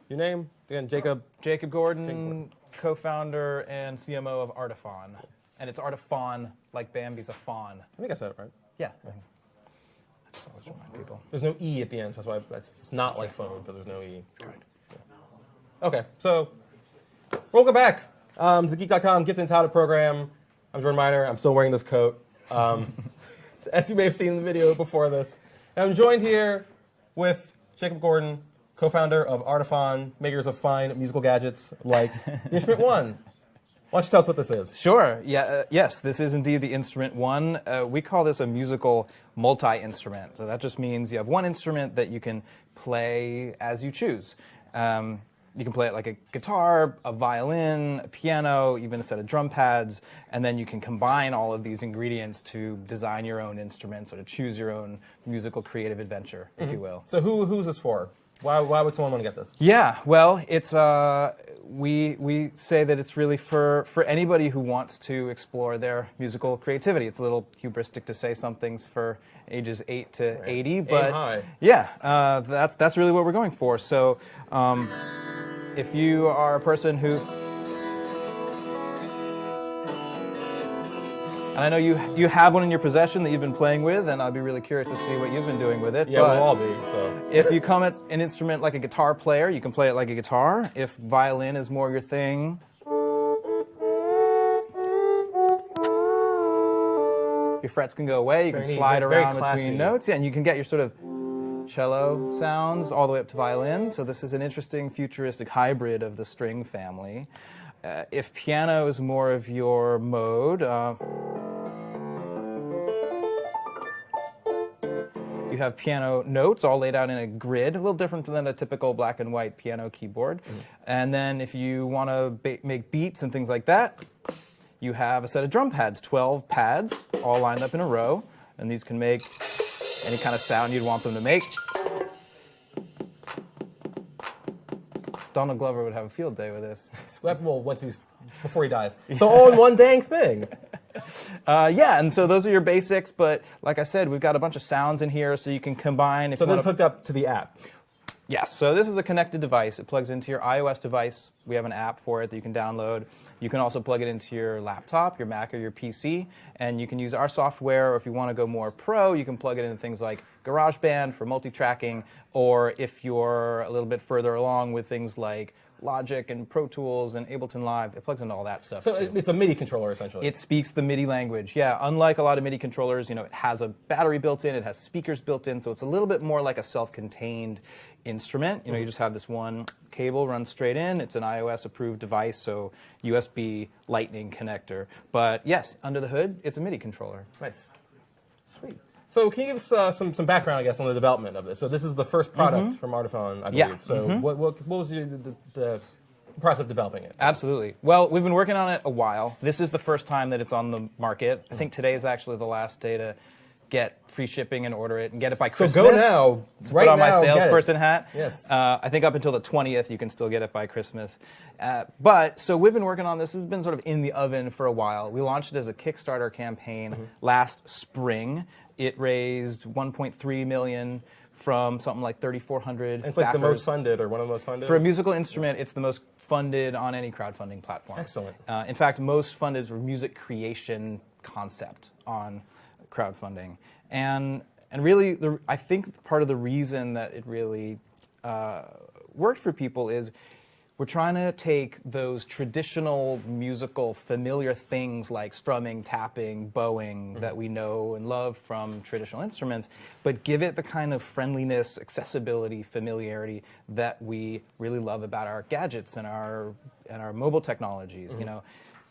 Your name? Again, Jacob? Jacob Gordon, co-founder and CMO of Artiphon. And it's Artiphon, like Bambi's a fawn. I think I said it right. Yeah. I just always remind people. There's no E at the end, so that's why it's not like phone, but there's no E. Correct. Yeah. Okay, so welcome back to the Geek.com Gifted and Touted program. I'm Jordan Miner. I'm still wearing this coat. As you may have seen in the video before this. And I'm joined here with Jacob Gordon, co-founder of Artiphon, makers of fine musical gadgets like the Instrument One. Why don't you tell us what this is? Sure. Yeah. Yes, this is indeed the Instrument One. We call this a musical multi-instrument. So that just means you have one instrument that you can play as you choose. You can play it like a guitar, a violin, a piano, even a set of drum pads, and then you can combine all of these ingredients to design your own instruments or to choose your own musical creative adventure, if you will. So who's this for? Why would someone want to get this? Yeah, well, it's we say that it's really for anybody who wants to explore their musical creativity. It's a little hubristic to say something's for ages 8 to 80, but yeah, that's really what we're going for. So if you are a person who, and I know you have one in your possession that you've been playing with, and I'll be really curious to see what you've been doing with it. Yeah, we'll all be. So. If you come at an instrument like a guitar player, you can play it like a guitar. If violin is more your thing, your frets can go away. You can slide around between notes, and you can get your sort of cello sounds all the way up to violin. So this is an interesting futuristic hybrid of the string family. If piano is more of your mode, you have piano notes all laid out in a grid, a little different than a typical black and white piano keyboard. And then if you want to make beats and things like that, you have a set of drum pads, 12 pads, all lined up in a row. And these can make any kind of sound you'd want them to make. Donald Glover would have a field day with this. Well, before he dies. So all in one dang thing. Yeah, and so those are your basics, but like I said, we've got a bunch of sounds in here so you can combine. So this is hooked up to the app? Yes, so this is a connected device. It plugs into your iOS device. We have an app for it that you can download. You can also plug it into your laptop, your Mac, or your PC, and you can use our software, or if you want to go more pro, you can plug it into things like GarageBand for multi-tracking, or if you're a little bit further along with things like Logic and Pro Tools and Ableton Live, it plugs into all that stuff. So too. It's a MIDI controller, essentially. It speaks the MIDI language, yeah. Unlike a lot of MIDI controllers, it has a battery built in, it has speakers built in, so it's a little bit more like a self-contained instrument. You just have this one cable runs straight in. It's an iOS-approved device, so USB Lightning connector. But yes, under the hood, it's a MIDI controller. Nice. Sweet. So can you give us some background, I guess, on the development of this? So this is the first product from Artiphon, I believe. Yeah. So what was the process of developing it? Absolutely. Well, we've been working on it a while. This is the first time that it's on the market. I think today is actually the last day to get free shipping and order it and get it by Christmas. So go now, right put on now, my salesperson hat. Yes. I think up until the 20th, you can still get it by Christmas. So we've been working on this. This has been sort of in the oven for a while. We launched it as a Kickstarter campaign last spring. It raised $1.3 million from something like 3,400 It's like backers. the most funded, or one of the most funded? For a musical instrument, it's the most funded on any crowdfunding platform. Excellent. In fact, most funded for music creation concept on crowdfunding. And really, I think part of the reason that it really worked for people is we're trying to take those traditional musical familiar things like strumming, tapping, bowing that we know and love from traditional instruments, but give it the kind of friendliness, accessibility, familiarity that we really love about our gadgets and our mobile technologies.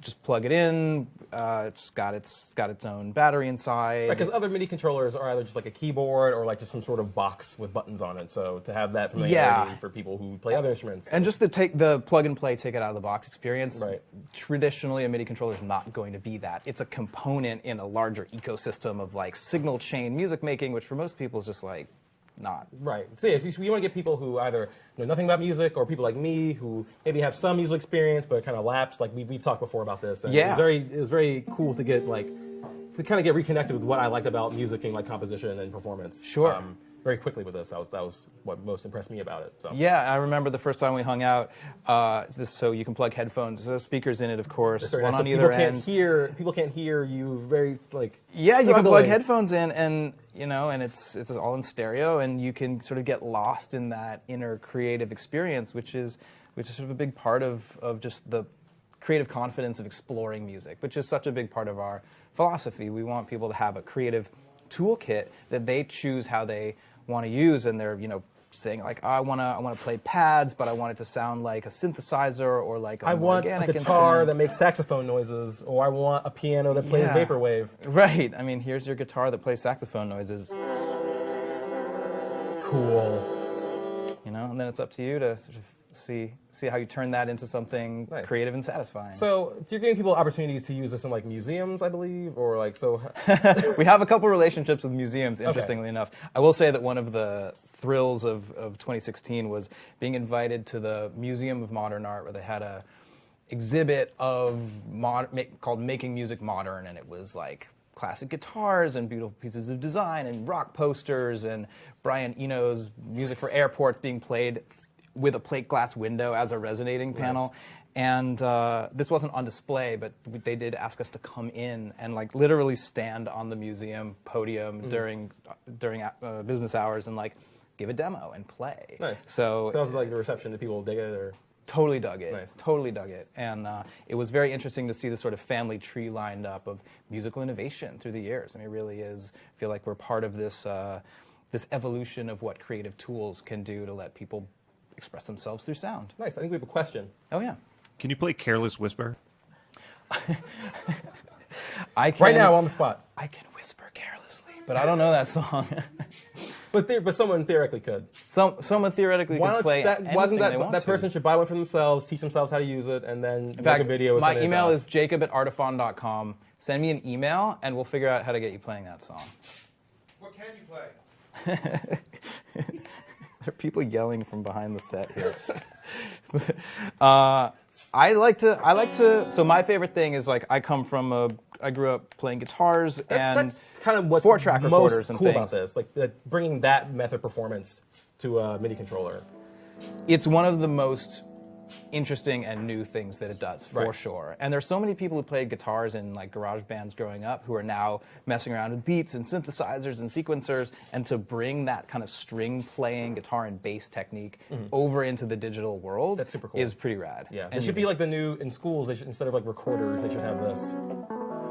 Just plug it in. It's got its own battery inside. Because other MIDI controllers are either just like a keyboard or like just some sort of box with buttons on it. So to have that familiarity for people who play other instruments. And just to take the plug and play, take it out of the box experience. Right. Traditionally, a MIDI controller is not going to be that. It's a component in a larger ecosystem of like signal chain music making, which for most people is just like not. Right. So yeah, so you want to get people who either know nothing about music or people like me who maybe have some musical experience but kind of lapsed. Like we've talked before about this. And yeah. It was very cool to get kind of get reconnected with what I liked about music and like composition and performance. Sure. very quickly with this. That was what most impressed me about it. So. Yeah, I remember the first time we hung out. So you can plug headphones. There's speakers in it, of course, one so on either end. People can't hear you. Very like. Yeah, struggling. you can plug headphones in, and it's all in stereo, and you can sort of get lost in that inner creative experience, which is sort of a big part of just the creative confidence of exploring music, which is such a big part of our philosophy. We want people to have a creative toolkit that they choose how they want to use, and they're saying like, oh, I want to play pads, but I want it to sound like a synthesizer or like I want a guitar that makes saxophone noises, or I want a piano that plays vaporwave. Right. I mean, here's your guitar that plays saxophone noises. Cool. And then it's up to you to sort of see how you turn that into something creative and satisfying. So you're giving people opportunities to use this in like museums, I believe, or like so. We have a couple relationships with museums, interestingly enough. I will say that one of the thrills of 2016 was being invited to the Museum of Modern Art, where they had a exhibit of called Making Music Modern, and it was like classic guitars and beautiful pieces of design and rock posters and Brian Eno's music for airports being played with a plate glass window as a resonating panel. And this wasn't on display, but they did ask us to come in and like literally stand on the museum podium during business hours and like give a demo and play. Nice. So sounds like the reception. Did people dig it or? Totally dug it. Nice. Totally dug it. And it was very interesting to see the sort of family tree lined up of musical innovation through the years. I mean, it really is. I feel like we're part of this this evolution of what creative tools can do to let people express themselves through sound. Nice. I think we have a question. Oh yeah. Can you play Careless Whisper? I can, right now on the spot. I can whisper carelessly, but I don't know that song. But someone theoretically could. Someone theoretically could play anything they want that person should buy one for themselves, teach themselves how to use it, and then in fact, make a video. My email is jacob@artiphon.com. Send me an email, and we'll figure out how to get you playing that song. What can you play? There are people yelling from behind the set here. I like to. So my favorite thing is like I grew up playing guitars and that's kind of what's 4-track recorders most and cool things. about this, like bringing that method performance to a MIDI controller. It's one of the most interesting and new things that it does, for Right. sure. And there's so many people who played guitars in like garage bands growing up who are now messing around with beats and synthesizers and sequencers, and to bring that kind of string playing guitar and bass technique over into the digital world That's super cool. is pretty rad. Yeah, And it should be like the new in schools. They should, instead of like recorders, they should have this.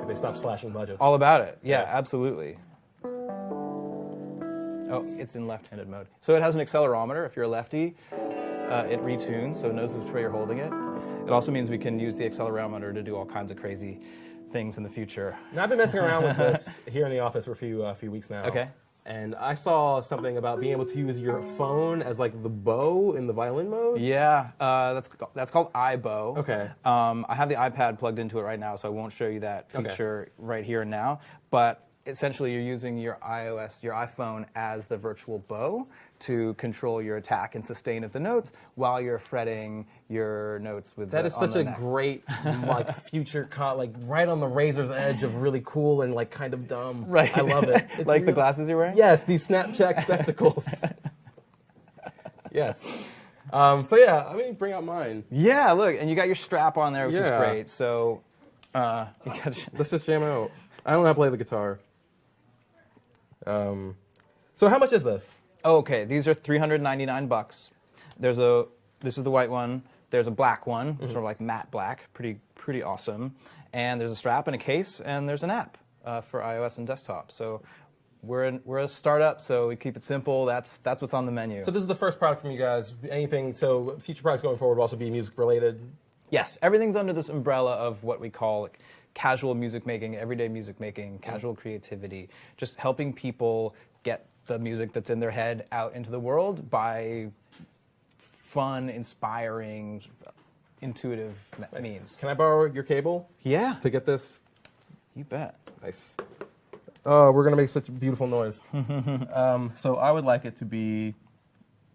If they stop slashing budgets. all about it. Yeah, Yeah. absolutely. Oh, it's in left-handed mode. So it has an accelerometer. If you're a lefty, it retunes, so it knows which way you're holding it. It also means we can use the accelerometer to do all kinds of crazy things in the future. Now, I've been messing around with this here in the office for a few weeks now. Okay. And I saw something about being able to use your phone as like the bow in the violin mode. Yeah, that's called iBow. Okay. I have the iPad plugged into it right now, so I won't show you that feature right here and now. But essentially, you're using your iPhone as the virtual bow to control your attack and sustain of the notes while you're fretting your notes with That is such a great like future like right on the razor's edge of really cool and like kind of dumb. Right. I love it. It's like the glasses you're wearing? Yes, these Snapchat spectacles. Yes. So yeah, I mean, bring out mine. Yeah, look, and you got your strap on there, which is Yeah. great. So, Let's just jam out. I don't know how to play the guitar. So how much is this? okay, these are $399. This is the white one. There's a black one, sort of like matte black, pretty awesome. And there's a strap and a case, and there's an app for iOS and desktop. So we're a startup, so we keep it simple. That's what's on the menu. So this is the first product from you guys. Anything? So future products going forward will also be music related. Yes, everything's under this umbrella of what we call like casual music making, everyday music making, casual creativity, just helping people get the music that's in their head out into the world by fun, inspiring, intuitive means. Can I borrow your cable Yeah, to get this? you bet. Nice. Oh, we're gonna make such a beautiful noise. So I would like it to be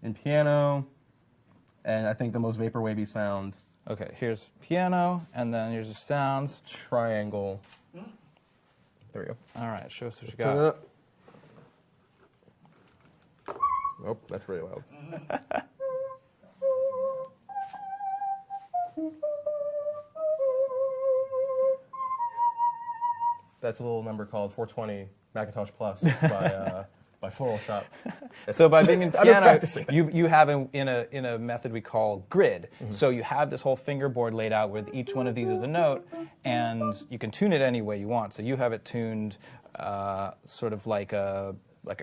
in piano, and I think the most vaporwavy sound. Okay, here's piano, and then here's the sounds. Triangle. There we go. All right, show us what you Turn it got. up. Oh, that's really loud. That's a little number called 420 Macintosh Plus by Floral Shop. So by being in I've been piano, practicing. you have in a method we call grid. So you have this whole fingerboard laid out with each one of these is a note, and you can tune it any way you want. So you have it tuned sort of like a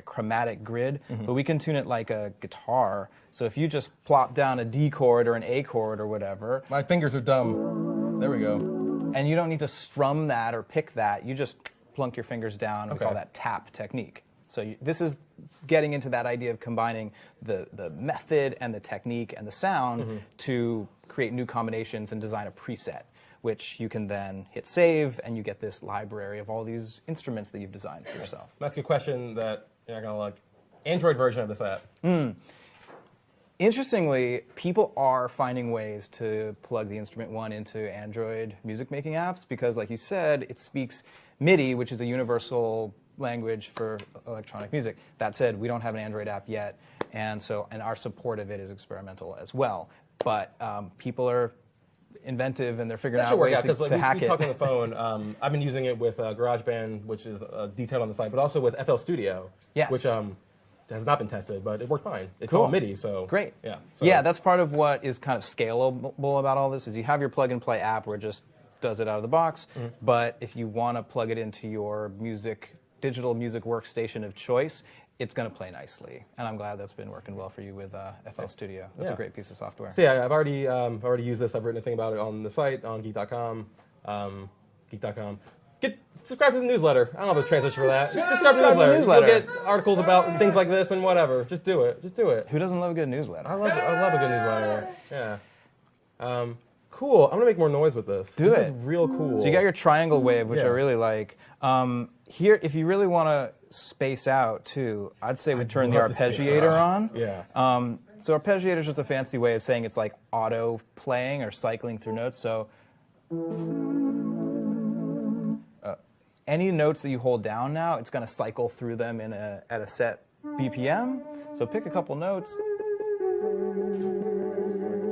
chromatic grid, but we can tune it like a guitar. So if you just plop down a D chord or an A chord or whatever, My fingers are dumb. There we go. and you don't need to strum that or pick that, you just plunk your fingers down. We Okay. call that tap technique. So this is getting into that idea of combining the method and the technique and the sound to create new combinations and design a preset, which you can then hit save, and you get this library of all these instruments that you've designed for yourself. That's a good question that you're not going to like. Android version of this app. Interestingly, people are finding ways to plug the Instrument One into Android music making apps because, like you said, it speaks MIDI, which is a universal language for electronic music. That said, we don't have an Android app yet, and our support of it is experimental as well. But people are inventive and they're figuring That out should work ways out because to hack we it. talked on the phone. I've been using it with GarageBand, which is detailed on the site, but also with FL Studio, Yes. which has not been tested, but it worked fine. It's Cool. all MIDI, so Great. Yeah, so Yeah, that's part of what is kind of scalable about all this is you have your plug-and-play app where it just does it out of the box, but if you want to plug it into your digital music workstation of choice, it's going to play nicely. And I'm glad that's been working well for you with FL Studio. That's a Yeah. great piece of software. So yeah, I've already used this. I've written a thing about it on the site on Geek.com. Geek.com. Subscribe to the newsletter. I don't have a transition for that. Just subscribe to the newsletter. You'll get articles about things like this and whatever. Just do it. Just do it. Who doesn't love a good newsletter? I love a good newsletter. Yeah. Cool. I'm gonna make more noise with this. Do this it. is real cool. So you got your triangle wave, which I Yeah. really like. Here, if you really want to space out too, I'd say we turn the love to space arpeggiator out. on. Yeah. So arpeggiator is just a fancy way of saying it's like auto playing or cycling through notes. So any notes that you hold down now, it's going to cycle through them at a set BPM. So pick a couple notes.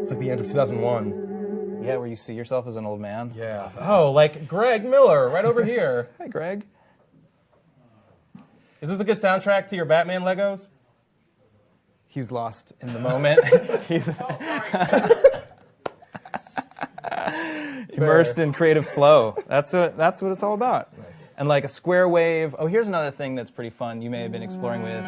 It's like the end of 2001. Yeah, where you see yourself as an old man. Yeah. Oh, like Greg Miller right over here. Hi, Greg. Is this a good soundtrack to your Batman Legos? He's lost in the moment. He's immersed in creative flow. That's what it's all about. Nice. And like a square wave. Oh, here's another thing that's pretty fun you may have been exploring with.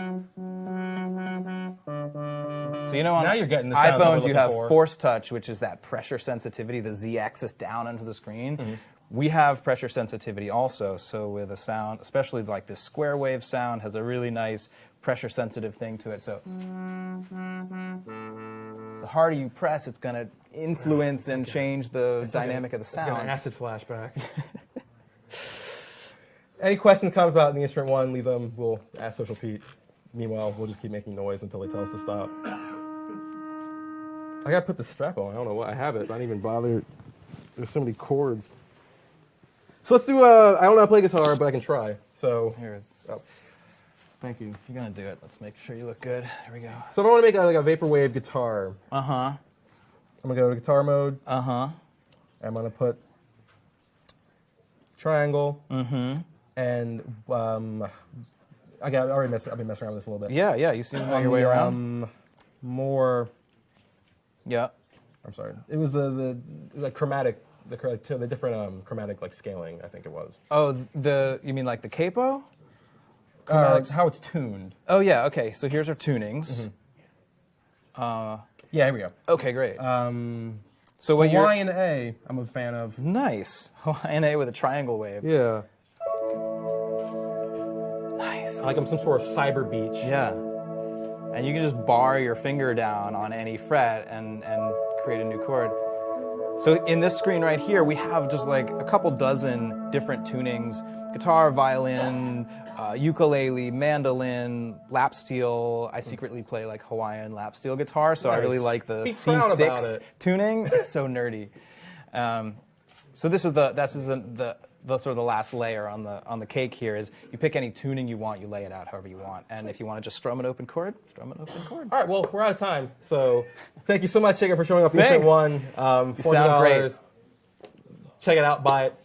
So you know on Now you're getting the sounds that we're iPhones you looking have for. force touch, which is that pressure sensitivity, the Z-axis down onto the screen. We have pressure sensitivity also. So with a sound, especially like this square wave sound, has a really nice pressure sensitive thing to it. So the harder you press, it's going to influence and change the dynamic of the It's like sound. an acid flashback. Any questions, comments about the Instrument One, leave them. We'll ask Social Pete. Meanwhile, we'll just keep making noise until they tell us to stop. I gotta put the strap on. I don't know what I have it. I don't even bother. There's so many chords. So let's do. I don't know how to play guitar, but I can try. So Here it's. oh, thank you. If you're going to do it, let's make sure you look good. Here we go. So if I want to make like a vaporwave guitar, Uh-huh. I'm gonna go to guitar mode. Uh-huh. I'm gonna put triangle. And I've been messing around with this a little bit. Yeah, yeah, you seem to know your way around. More. Yeah. I'm sorry. It was the like chromatic, the different chromatic like scaling. I think it was. Oh, you mean like the capo? Chromatics. How it's tuned. Oh, yeah, okay. So here's our tunings. Yeah, here we go. Okay, great. So what Hawaiian A, I'm a fan of. Nice. Hawaiian A with a triangle wave. Yeah. Nice. Like I'm some sort of cyber beach. Yeah. And you can just bar your finger down on any fret and create a new chord. So in this screen right here, we have just like a couple dozen different tunings. Guitar, violin, ukulele, mandolin, lap steel. I secretly play like Hawaiian lap steel guitar, so I really Nice. like the Be proud about C6 it. tuning. It's so nerdy. So this is the the sort of the last layer on the cake here is you pick any tuning you want, you lay it out however you want, and if you want to just strum an open chord, strum an open chord. All right, well, we're out of time. So thank you so much, Jacob, for showing up. Thanks. Instrument One, $400. sound great. Check it out, buy it.